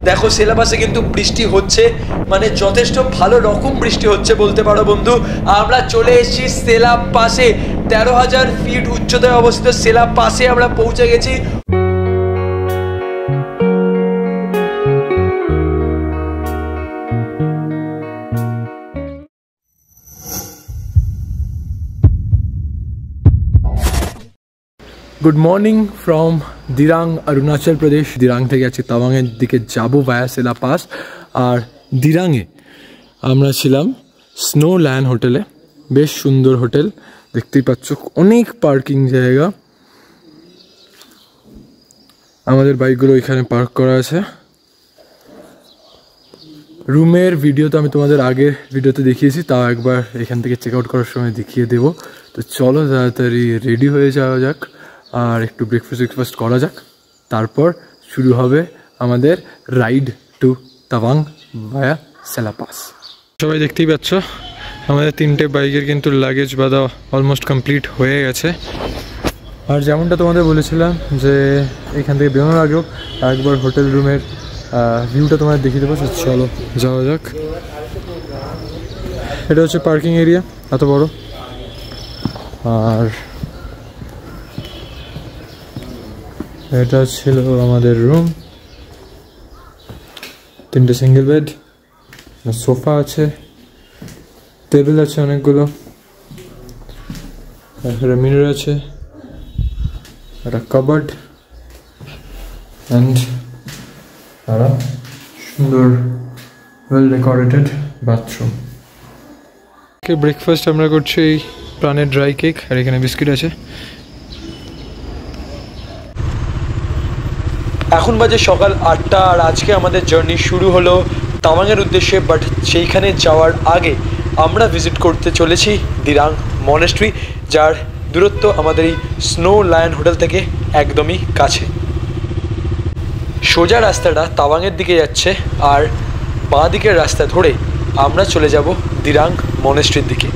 দেখো সেলাপাসে কিন্তু বৃষ্টি হচ্ছে, মানে যথেষ্ট ভালো রকম বৃষ্টি হচ্ছে বলতে পারো বন্ধু। আমরা চলে এসেছি সেলাপাসে, 13,000 ফিট উচ্চতায় অবস্থিত সেলাপাসে আমরা পৌঁছে গেছি। Good morning from Dirang, Arunachal Pradesh. Dirang থেকে আছি তাওয়াংয়ের দিকে যাবো ভায়া সেলাপাস। আর দিরাংয়ে আমরা ছিলাম স্নো ল্যান্ড হোটেলে, বেশ সুন্দর হোটেল, দেখতেই পাচ্ছ অনেক পার্কিং জায়গা। আমাদের বাইকগুলো এখানে পার্ক করা আছে। রুমের ভিডিও তো আমি তোমাদের আগের ভিডিওতে দেখিয়েছি, তাও একবার এখান থেকে চেক আউট করার সময় দেখিয়ে দেবো। তো চলো তাড়াতাড়ি রেডি হয়ে যাওয়া যাক আর একটু ব্রেকফাস্ট করা যাক, তারপর শুরু হবে আমাদের রাইড টু তাওয়াং ভায়া সেলাপাস। সবাই দেখতেই পাচ্ছ আমাদের 3টে বাইকের কিন্তু লাগেজ বাঁধা অলমোস্ট কমপ্লিট হয়ে গেছে। আর যেমনটা তোমাদের বলেছিলাম যে এখান থেকে বেরোনোর আগেও একবার হোটেল রুমের ভিউটা তোমাদের দেখিয়ে দেবো। চলো যাওয়া যাক। এটা হচ্ছে পার্কিং এরিয়া, এত বড়। আর এটা ছিল আমাদের রুম, 3টে সিঙ্গেল বেড, সোফা আছে, টেবিল আছে অনেকগুলো, তারপরে মিরর আছে, একটা কাবার্ড অ্যান্ড একটা সুন্দর ওয়েল ডেকোরেটেড বাথরুম। ব্রেকফাস্ট আমরা করছি এই প্রাণের ড্রাই কেক, আর এখানে বিস্কিট আছে। এখন বাজে সকাল 8টা, আর আজকে আমাদের জার্নি শুরু হলো তাওয়াংয়ের উদ্দেশ্যে। বাট সেইখানে যাওয়ার আগে আমরা ভিজিট করতে চলেছি দিরাং মনেস্ট্রি, যার দূরত্ব আমাদের এই স্নো লায়ন হোটেল থেকে একদমই কাছে। সোজা রাস্তাটা তাওয়াংয়ের দিকে যাচ্ছে, আর বাঁ দিকের রাস্তা ধরে আমরা চলে যাব দিরাং মনেস্ট্রির দিকে।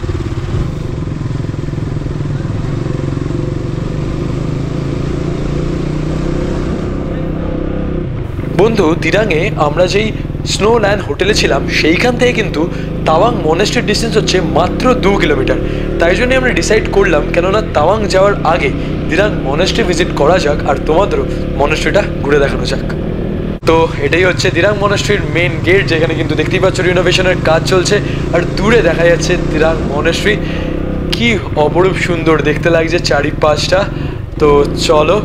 বন্ধু, দিরাংয়ে আমরা যেই স্নো ল্যান্ড হোটেলে ছিলাম সেইখান থেকে কিন্তু তাওয়াং মনেস্ট্রির ডিস্টেন্স হচ্ছে মাত্র 2 কিলোমিটার। তাই জন্যই আমরা ডিসাইড করলাম, কেননা তাওয়াং যাওয়ার আগে দিরাং মনেস্ট্রি ভিজিট করা যাক আর তোমাদেরও মনেস্ট্রিটা ঘুরে দেখানো যাক। তো এটাই হচ্ছে দিরাং মনেস্ট্রির মেন গেট, যেখানে কিন্তু দেখতেই পাচ্ছ রিনোভেশনের কাজ চলছে। আর দূরে দেখা যাচ্ছে দিরাং মনেস্ট্রি, কি অপরূপ সুন্দর দেখতে লাগছে চারিপাশটা। তো চলো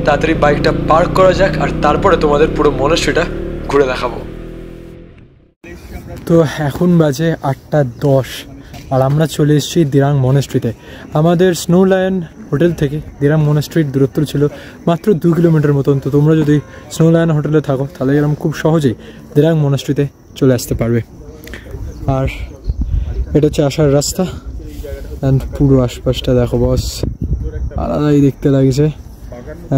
তাড়াতাড়ি বাইকটা পার্ক করা যাক, আর তারপরে তোমাদের পুরো মনেস্ট্রিটা ঘুরে দেখাবো। তো এখন বাজে 8:10, আর আমরা চলে এসেছি দিরাং মনেস্ট্রিতে। আমাদের স্নো লায়ন হোটেল থেকে দিরাং মনেস্ট্রির দূরত্ব ছিল মাত্র 2 কিলোমিটার মতন। তো তোমরা যদি স্নো লায়ন হোটেলে থাকো তাহলে এরকম খুব সহজেই দিরাং মনেস্ট্রিতে চলে আসতে পারবে। আর এটা হচ্ছে আসার রাস্তা, অ্যান্ড পুরো আশপাশটা দেখো বস, আলাদাই দেখতে লাগছে।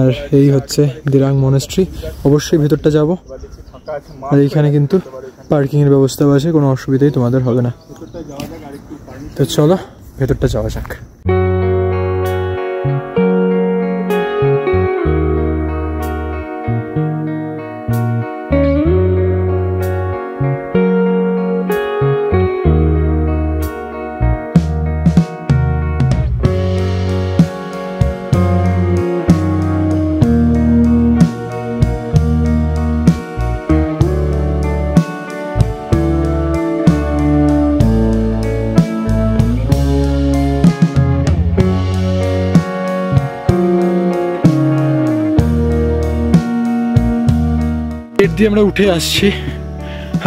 আর এই হচ্ছে দিরাং মনেস্ট্রি। অবশ্যই ভেতরটা যাব, আর এইখানে কিন্তু পার্কিংয়ের ব্যবস্থাও আছে, কোনো অসুবিধাই তোমাদের হবে না। তো চলো ভেতরটা যাওয়া যাক। গেট দিয়ে আমরা উঠে আসছি,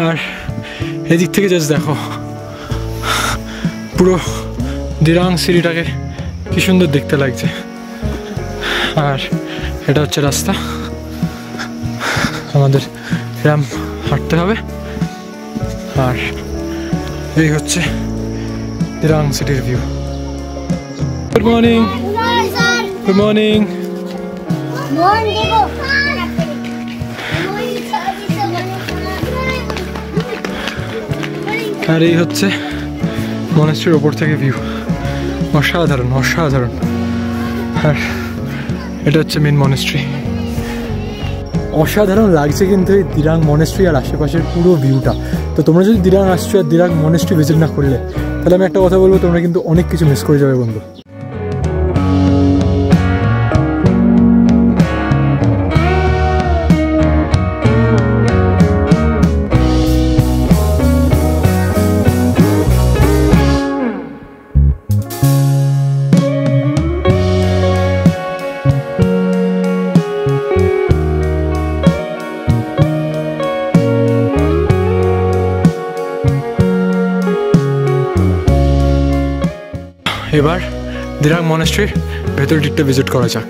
আর এদিক থেকে জাস্ট দেখো পুরো দিরাং সিটিটাকে কি সুন্দর দেখতে লাগছে। আর এটা হচ্ছে রাস্তা, আমাদের এরম হাঁটতে হবে। আর এই হচ্ছে দিরাং সিটির view. Good morning. Good morning. আর এই হচ্ছে মনেস্ট্রির ওপর থেকে ভিউ, অসাধারণ অসাধারণ। আর এটা হচ্ছে মেন মনেস্ট্রি। অসাধারণ লাগছে কিন্তু এই দিরাং মনেস্ট্রি আর আশেপাশের পুরো ভিউটা। তো তোমরা যদি দিরাং আসছো আর দিরাং মনেস্ট্রি ভিজিট না করলে, তাহলে আমি একটা কথা বলবো, তোমরা কিন্তু অনেক কিছু মিস করে যাবে বন্ধু। এবার দিরাং মনেস্ট্রির ভেতর দিকটা ভিজিট করা যাক।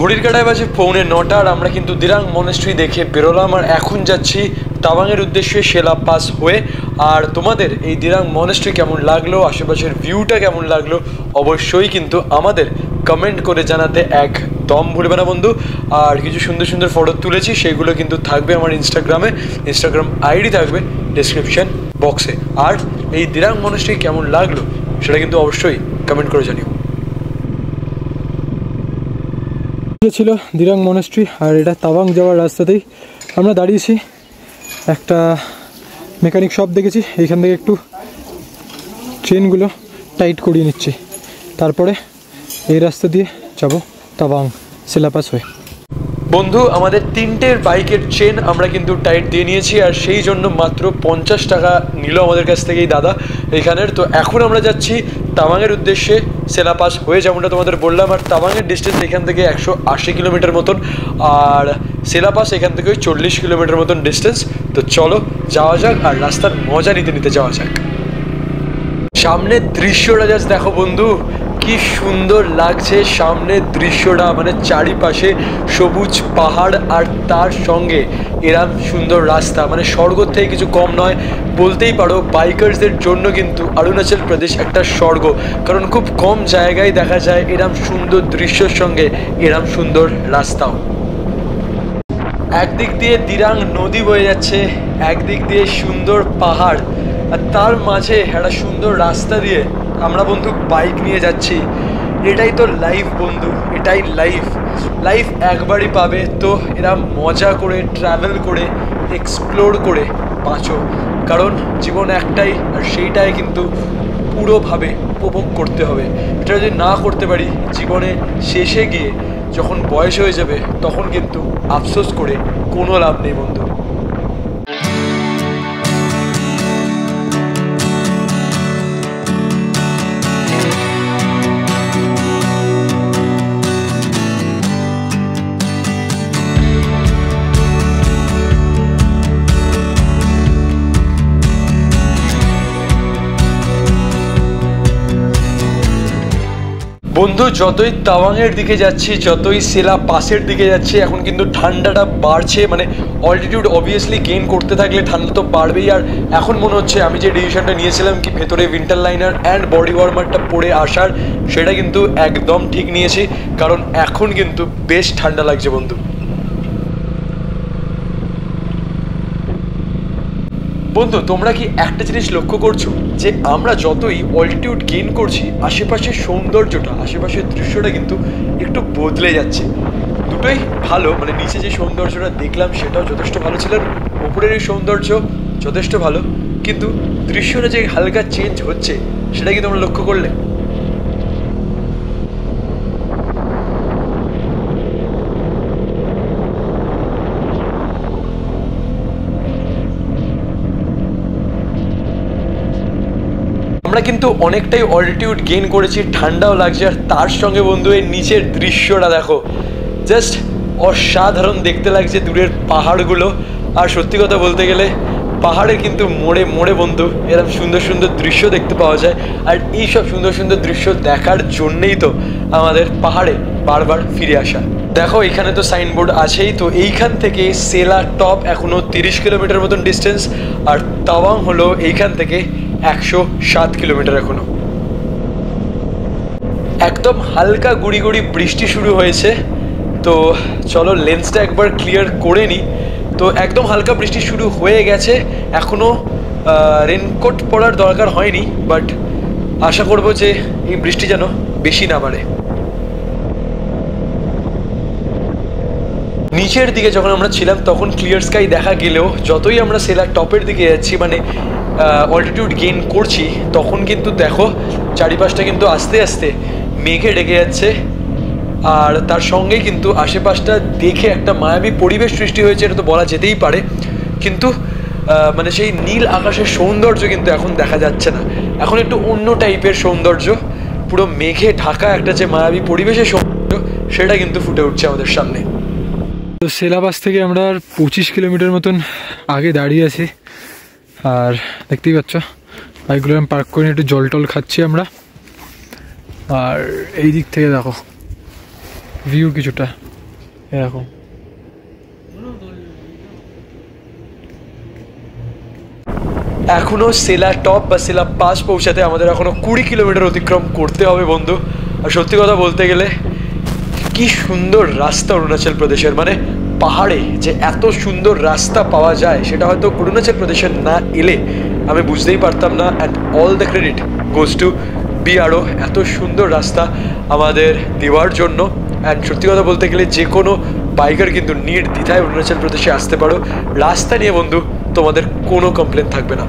ঘড়ির কাঁটায় বাজে 9:45 আর আমরা কিন্তু দিরাং মনেস্ট্রি দেখে বেরোলাম আর এখন যাচ্ছি তাওয়াংয়ের উদ্দেশ্যে সেলা পাস হয়ে। আর তোমাদের এই দিরাং মনেস্ট্রি কেমন লাগলো, আশেপাশের ভিউটা কেমন লাগলো, অবশ্যই কিন্তু আমাদের কমেন্ট করে জানাতে একদম ভুলবে না বন্ধু। আর কিছু সুন্দর সুন্দর ফটো তুলেছি, সেগুলো কিন্তু থাকবে আমার ইনস্টাগ্রাম আইডি থাকবে ডেসক্রিপশন বক্সে। আর এই দিরাং মনেস্ট্রি কেমন লাগলো সেটা কিন্তু অবশ্যই কমেন্ট করে জানিও। ছিল দিরাং মনেস্ট্রি আর এটা তাওয়াং যাওয়ার রাস্তাতেই আমরা দাঁড়িয়েছি। একটা মেকানিক শপ দেখেছি, এইখান থেকে একটু চেনগুলো টাইট করিয়ে নিচ্ছি, তারপরে এই রাস্তা দিয়ে যাব তাওয়াং সেলা পাস হয়ে। বন্ধু আমাদের 3টের বাইকের চেন আমরা কিন্তু টাইট দিয়ে নিয়েছি আর সেই জন্য মাত্র 50 টাকা নিল আমাদের কাছ থেকে এই দাদা এইখানের। তো এখন আমরা যাচ্ছি তাওয়াংয়ের উদ্দেশ্যে সেলা পাস হয়ে, যেমনটা তোমাদের বললাম। আর তাওয়াংয়ের ডিস্টেন্স এখান থেকে 180 কিলোমিটার মতন, আর সেলা পাস এখান থেকে 40 কিলোমিটার মতন ডিস্টেন্স। তো চলো যাওয়া যাক আর রাস্তার মজা নিতে নিতে যাওয়া যাক। সামনের দৃশ্যটা জাস্ট দেখো বন্ধু, কি সুন্দর লাগছে সামনের দৃশ্যটা, মানে চারিপাশে সবুজ পাহাড় আর তার সঙ্গে এরম সুন্দর রাস্তা, মানে স্বর্গ থেকে কিছু কম নয় বলতেই পারো। বাইকার্সদের জন্য কিন্তু অরুণাচল প্রদেশ একটা স্বর্গ, কারণ খুব কম জায়গায় দেখা যায় এরম সুন্দর দৃশ্যের সঙ্গে এরম সুন্দর রাস্তাও। একদিক দিয়ে দিরাং নদী বয়ে যাচ্ছে, একদিক দিয়ে সুন্দর পাহাড়, আর তার মাঝে একটা সুন্দর রাস্তা দিয়ে আমরা বন্ধু বাইক নিয়ে যাচ্ছি। এটাই তো লাইফ বন্ধু, এটাই লাইফ একবারই পাবে। তো এরা মজা করে ট্রাভেল করে এক্সপ্লোর করে বাঁচো, কারণ জীবন একটাই আর সেইটাই কিন্তু পুরোভাবে উপভোগ করতে হবে। এটা যদি না করতে পারি জীবনে শেষে গিয়ে যখন বয়স হয়ে যাবে তখন কিন্তু আফসোস করে কোনো লাভ নেই বন্ধু। বন্ধু যতই তাওয়াংয়ের দিকে যাচ্ছি, যতই সেলা পাসের দিকে যাচ্ছি, এখন কিন্তু ঠান্ডাটা বাড়ছে। মানে অল্টিটিউড অবভিয়াসলি গেইন করতে থাকলে ঠান্ডা তো বাড়বেই। আর এখন মনে হচ্ছে আমি যে ডিসিশনটা নিয়েছিলাম কি ভেতরে উইন্টার লাইনার অ্যান্ড বডি ওয়ার্মারটা পরে আসার, সেটা কিন্তু একদম ঠিক নিয়েছি, কারণ এখন কিন্তু বেশ ঠান্ডা লাগছে বন্ধু। বন্ধু তোমরা কি একটা জিনিস লক্ষ্য করছো যে আমরা যতই অল্টিটিউড গেইন করছি, আশেপাশের সৌন্দর্যটা, আশেপাশের দৃশ্যটা কিন্তু একটু বদলে যাচ্ছে। দুটোই ভালো, মানে নিচে যে সৌন্দর্যটা দেখলাম সেটাও যথেষ্ট ভালো ছিল, উপরের এই সৌন্দর্য যথেষ্ট ভালো, কিন্তু দৃশ্যটা যে হালকা চেঞ্জ হচ্ছে সেটা কি তোমরা লক্ষ্য করলে? আমরা কিন্তু অনেকটাই অল্টিটিউড গেইন করেছি, ঠান্ডাও লাগছে, আর তার সঙ্গে বন্ধু এই নিচের দৃশ্যটা দেখো, জাস্ট অসাধারণ দেখতে লাগছে দূরের পাহাড়গুলো। আর সত্যি কথা বলতে গেলে পাহাড়ের কিন্তু মোড়ে মোড়ে বন্ধু এরকম সুন্দর সুন্দর দৃশ্য দেখতে পাওয়া যায়। আর এই সব সুন্দর সুন্দর দৃশ্য দেখার জন্যেই তো আমাদের পাহাড়ে বারবার ফিরে আসা। দেখো এখানে তো সাইনবোর্ড আছেই, তো এইখান থেকে সেলা টপ এখনো 30 কিলোমিটার মতন ডিস্টেন্স, আর তাওয়াং হলো এইখান থেকে 107 কিলোমিটার এখনো। একদম হালকা গুড়ি গুড়ি বৃষ্টি শুরু হয়েছে, তো চলো লেন্সটা একবার ক্লিয়ার করে নিই। তো একদম হালকা বৃষ্টি শুরু হয়ে গেছে, এখনও রেনকোট পরার দরকার হয়নি, বাট আশা করব যে এই বৃষ্টি যেন বেশি না বাড়ে। নিচের দিকে যখন আমরা ছিলাম তখন ক্লিয়ার স্কাই দেখা গেলেও যতই আমরা সেলার টপের দিকে যাচ্ছি, মানে অল্টিটিউড গেইন করছি, তখন কিন্তু দেখো চারিপাশটা কিন্তু আস্তে আস্তে মেঘে ডেকে যাচ্ছে। আর তার সঙ্গে কিন্তু আশেপাশটা দেখে একটা মায়াবী পরিবেশ সৃষ্টি হয়েছে, এটা তো বলা যেতেই পারে। কিন্তু মানে সেই নীল আকাশের সৌন্দর্য কিন্তু এখন দেখা যাচ্ছে না, এখন একটু অন্য টাইপের সৌন্দর্য, পুরো মেঘে ঢাকা একটা যে মায়াবী পরিবেশের সৌন্দর্য সেটা কিন্তু ফুটে উঠছে আমাদের সামনে। তো সেলাবাস থেকে আমরা 25 কিলোমিটার মতন আগে দাঁড়িয়ে আছি, আর দেখতেই পাচ্ছ বাইকগুলো আমি পার্ক করে একটু জল টল খাচ্ছি আমরা। আর এই দিক থেকে দেখো ভিউ কিছুটা এরকম। এখনো সেলা টপ বা সেলা পাস পৌঁছাতে আমাদের এখনো 20 কিলোমিটার অতিক্রম করতে হবে বন্ধু। আর সত্যি কথা বলতে গেলে কি সুন্দর রাস্তা অরুণাচল প্রদেশের, মানে পাহাড়ে যে এত সুন্দর রাস্তা পাওয়া যায় সেটা হয়তো অরুণাচল প্রদেশের না এলে আমি বুঝতেই পারতাম না। And all the credit goes to BRO এত সুন্দর রাস্তা আমাদের দেওয়ার জন্য। অ্যান্ড সত্যি কথা বলতে গেলে যে কোনো বাইকার কিন্তু নির্দ্বিধায় অরুণাচল প্রদেশে আসতে পারো, রাস্তা নিয়ে বন্ধু তোমাদের কোনো কমপ্লেন থাকবে না।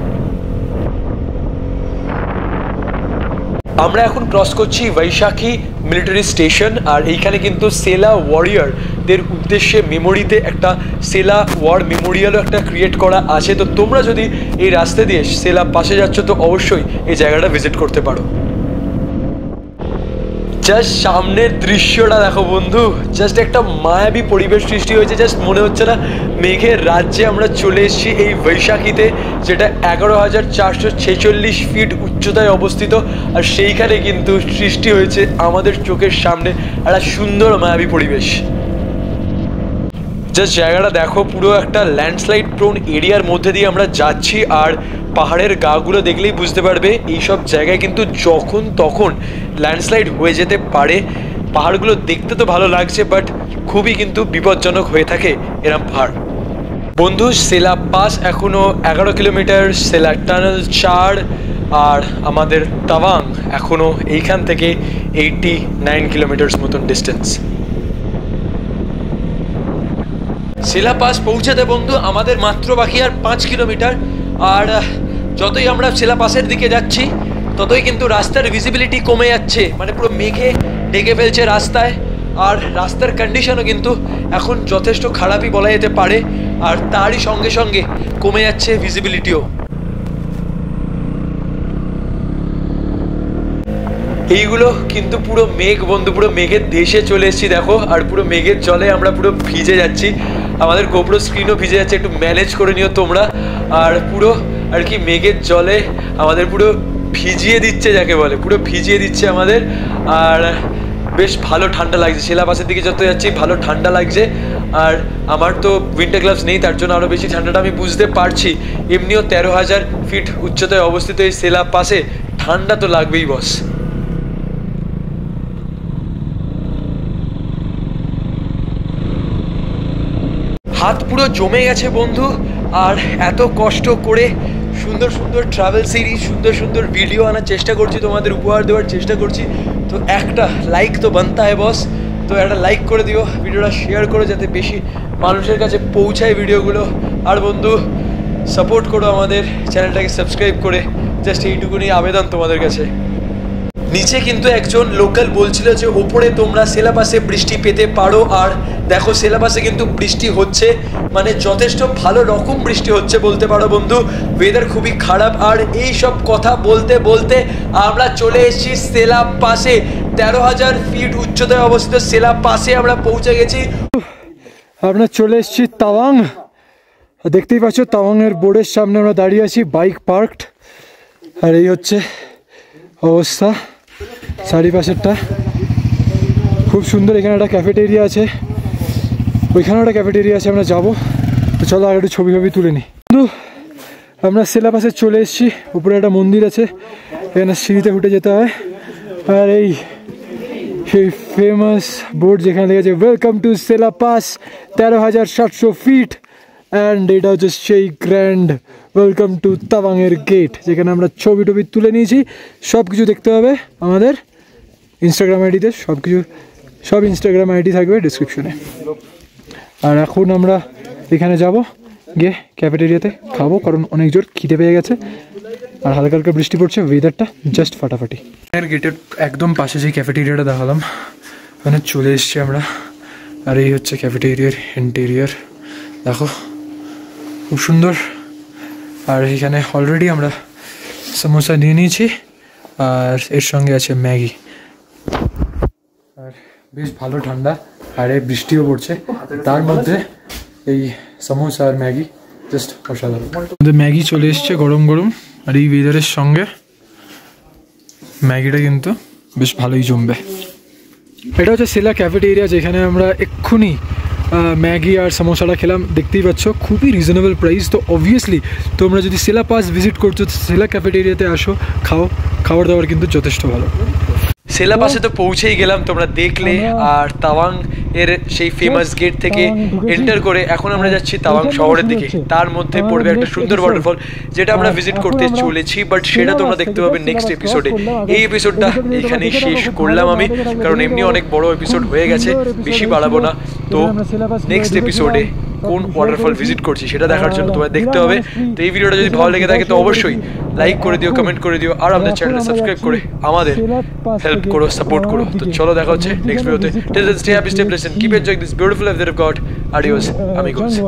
আমরা এখন ক্রস করছি বৈশাখী মিলিটারি স্টেশন, আর এইখানে কিন্তু সেলা ওয়ারিয়ারদের উদ্দেশ্যে মেমোরিতে একটা সেলা ওয়ার মেমোরিয়ালও একটা ক্রিয়েট করা আছে। তো তোমরা যদি এই রাস্তা দিয়ে সেলা পাশে যাচ্ছ তো অবশ্যই এই জায়গাটা ভিজিট করতে পারো। জাস্ট সামনের দৃশ্যটা দেখো বন্ধু, জাস্ট একটা মায়াবী পরিবেশ সৃষ্টি হয়েছে। জাস্ট মনে হচ্ছে না মেঘের রাজ্যে আমরা চলে এসেছি এই বৈশাখীতে, যেটা 11,446 ফিট উচ্চতায় অবস্থিত। আর সেইখানে কিন্তু সৃষ্টি হয়েছে আমাদের চোখের সামনে একটা সুন্দর মায়াবী পরিবেশ। জাস্ট জায়গাটা দেখো, পুরো একটা ল্যান্ডস্লাইড প্রোন এরিয়ার মধ্যে দিয়ে আমরা যাচ্ছি। আর পাহাড়ের গাগুলো দেখলেই বুঝতে পারবে এইসব জায়গায় কিন্তু যখন তখন ল্যান্ডস্লাইড হয়ে যেতে পারে। পাহাড়গুলো দেখতে তো ভালো লাগছে, বাট খুবই কিন্তু বিপজ্জনক হয়ে থাকে এরম পাহাড়। বন্ধু সেলা পাস এখনও 11 কিলোমিটার, সেলা টানেল 4, আর আমাদের তাওয়াং এখনও এইখান থেকে 89 কিলোমিটার্স মতন ডিস্টেন্স। সেলা পাস পৌঁছাতে বন্ধু আমাদের মাত্র বাকি আর 5 কিলোমিটার। আর যতই আমরা সেলা পাসের দিকে যাচ্ছি ততই কিন্তু রাস্তার ভিজিবিলিটি কমে যাচ্ছে, মানে পুরো মেঘে ঢেকে ফেলছে রাস্তায়। আর রাস্তার কন্ডিশনও কিন্তু এখন যথেষ্ট খারাপই বলা যেতে পারে, আর তারই সঙ্গে সঙ্গে কমে যাচ্ছে ভিজিবিলিটিও। এইগুলো কিন্তু পুরো মেঘ বন্ধু, পুরো মেঘের দেশে চলে এসেছি দেখো। আর পুরো মেঘের জলে আমরা পুরো ভিজে যাচ্ছি, আমাদের গোপ্রো স্ক্রিনও ভিজে যাচ্ছে, একটু ম্যানেজ করে নিও তোমরা। আর পুরো আর কি মেঘের জলে আমাদের পুরো ভিজিয়ে দিচ্ছে, যাকে বলে পুরো ভিজিয়ে দিচ্ছে আমাদের। আর বেশ ভালো ঠান্ডা লাগছে, সেলা পাসের দিকে যত যাচ্ছি ভালো ঠান্ডা লাগছে। আর আমার তো উইন্টার গ্লাভস নেই, তার জন্য আরও বেশি ঠান্ডাটা আমি বুঝতে পারছি। এমনিও 13,000 ফিট উচ্চতায় অবস্থিত এই সেলা পাসে ঠান্ডা তো লাগবেই বস। হাত পুরো জমে গেছে বন্ধু। আর এত কষ্ট করে সুন্দর সুন্দর ট্রাভেল সিরিজ, সুন্দর সুন্দর ভিডিও আনার চেষ্টা করছি, তোমাদের উপহার দেওয়ার চেষ্টা করছি। তো একটা লাইক তো বানতা হয় বস। তো একটা লাইক করে দিও, ভিডিওটা শেয়ার করো যাতে বেশি মানুষের কাছে পৌঁছায় ভিডিওগুলো। আর বন্ধু সাপোর্ট করো আমাদের চ্যানেলটাকে সাবস্ক্রাইব করে, জাস্ট এইটুকুনি আবেদন তোমাদের কাছে। নিচে কিন্তু একজন লোকাল বলছিল যে ওপরে তোমরা সেলা পাসে বৃষ্টি পেতে পারো। আর দেখো সেলা পাসে কিন্তু বৃষ্টি হচ্ছে, মানে যথেষ্ট ভালো রকম বৃষ্টি হচ্ছে বলতে পারো বন্ধু। ওয়েদার খুবই খারাপ। আর এই সব কথা বলতে বলতে আমরা চলে এসেছি সেলা পাসে। 13,000 ফিট উচ্চতায় অবস্থিত সেলা পাসে আমরা পৌঁছে গেছি। আমরা চলে এসেছি তাওয়াং। দেখতেই পাচ্ছ তাওয়াংয়ের বোর্ডের সামনে আমরা দাঁড়িয়ে আছি, বাইক পার্কড। আর এই হচ্ছে অবস্থা চারিপাশেরটা, খুব সুন্দর। এখানে একটা ক্যাফেটেরিয়া আছে, ওইখানে একটা ক্যাফেটেরিয়া আছে, আমরা যাবো। তো চলো আর একটু ছবি তুলে নিই। কিন্তু আমরা সেলা পাসে চলে এসেছি, উপরে একটা মন্দির আছে, এখানে সিঁড়িতে উঠে যেতে হয়। আর এই সেই ফেমাস বোর্ড যেখানে লেগেছে welcome to Sela pass, 13,700 feet. And এটা হচ্ছে সেই গ্র্যান্ড ওয়েলকাম টু তাওয়াংয়ের গেট, যেখানে আমরা ছবি তুলে নিয়েছি। সব কিছু দেখতে হবে আমাদের ইনস্টাগ্রাম আইডিতে, সব ইনস্টাগ্রাম আইডি থাকবে ডিসক্রিপশনে। আর এখন আমরা এখানে যাব, গিয়ে ক্যাফেটেরিয়াতে খাবো, কারণ অনেক জোর খিদে পেয়ে গেছে। আর হালকা হালকা বৃষ্টি পড়ছে, ওয়েদারটা জাস্ট ফাটাফাটি। গেটের একদম পাশে যে ক্যাফেটেরিয়াটা দেখালাম, ওখানে চলে এসছি আমরা। আর এই হচ্ছে ক্যাফেটেরিয়ার ইন্টেরিয়ার, দেখো খুব সুন্দর। আর এখানে অলরেডি আমরা সমোসা নিয়ে নিয়েছি, আর এর সঙ্গে আছে ম্যাগি। আর বেশ ভালো ঠান্ডা, আর এই বৃষ্টিও পড়ছে, তার মধ্যে এই সমোসা আর ম্যাগি জাস্ট অসাধারণ। ম্যাগি চলে এসছে গরম গরম, আর এই ওয়েদারের সঙ্গে ম্যাগিটা কিন্তু বেশ ভালোই জমবে। এটা হচ্ছে সেলা ক্যাফেটেরিয়া, যেখানে আমরা এক্ষুনি ম্যাগি আর সমোসাটা খেলাম। দেখতেই পাচ্ছ খুবই রিজনেবল প্রাইস। তো অবভিয়াসলি তোমরা যদি সেলা পাস ভিজিট করছো, সেলা ক্যাফেটেরিয়াতে আসো, খাবার দাবার কিন্তু যথেষ্ট ভালো। সেলা পাসে তো পৌঁছেই গেলাম, তোমরা দেখলে। আর তাওয়াং এর সেই ফেমাস গেট থেকে এন্টার করে এখন আমরা যাচ্ছি তাওয়াং শহরের দিকে। তার মধ্যে পড়বে একটা সুন্দর ওয়াটারফল, যেটা আমরা ভিজিট করতে চলেছি, বাট সেটা তোমরা দেখতে পাবে নেক্সট এপিসোডে। এই এপিসোডটা এখানেই শেষ করলাম আমি, কারণ এমনি অনেক বড় এপিসোড হয়ে গেছে, বেশি বাড়াবো না। তো নেক্সট এপিসোডে কোন ওয়াটারফল ভিজিট করছি সেটা দেখার জন্য তোমায় দেখতে হবে। তো এই ভিডিওটা যদি ভালো লেগে থাকে তো অবশ্যই লাইক করে দিও, কমেন্ট করে দিও, আর আমাদের চ্যানেলটা সাবস্ক্রাইব করে আমাদের হেল্প করো, সাপোর্ট করো। তো চলো দেখা হচ্ছে নেক্সট ভিডিওতে। Till then stay happy, stay blessed, keep enjoying this beautiful life that I've got. Adios amigos.